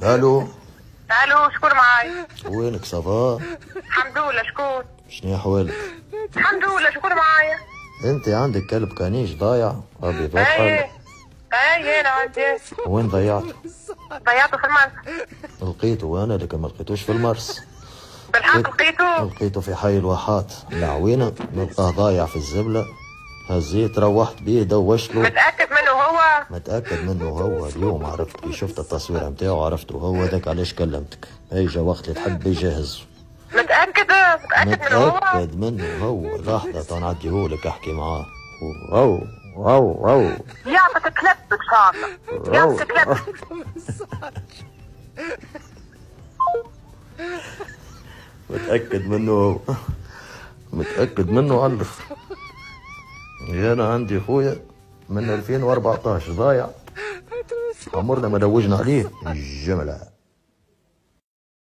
الو. الو، شكون معايا؟ وينك صافا؟ الحمد لله. شكون؟ شنو احوالك؟ الحمد لله. شكون معايا؟ انت عندك كلب كانيش ضايع ابيض واضحك؟ اي انا عندي. وين ضيعته؟ ضيعته في المرسى. لقيته انا لكن ما لقيتوش في المرس. بالحق لقيته؟ لقيته في حي الواحات العوينه، نلقاه ضايع في الزبله. هزيت روحت بيه دوشت له. متأكد منه هو؟ متأكد منه هو. اليوم عرفت كي شفت التصوير نتاعو عرفته هو. ذاك علاش كلمتك. هيجا وقت اللي تحب يجهز. متأكد منه هو؟ متأكد منه هو. لحظة نعديهولك احكي معاه. رو رو رو يعطيك كلب ان شاء الله. يعطيك كلب. متأكد منه هو. متأكد منه ألف. أنا عندي خويا من 2014 ضايع. عمرنا ما دوجنا عليه جملة.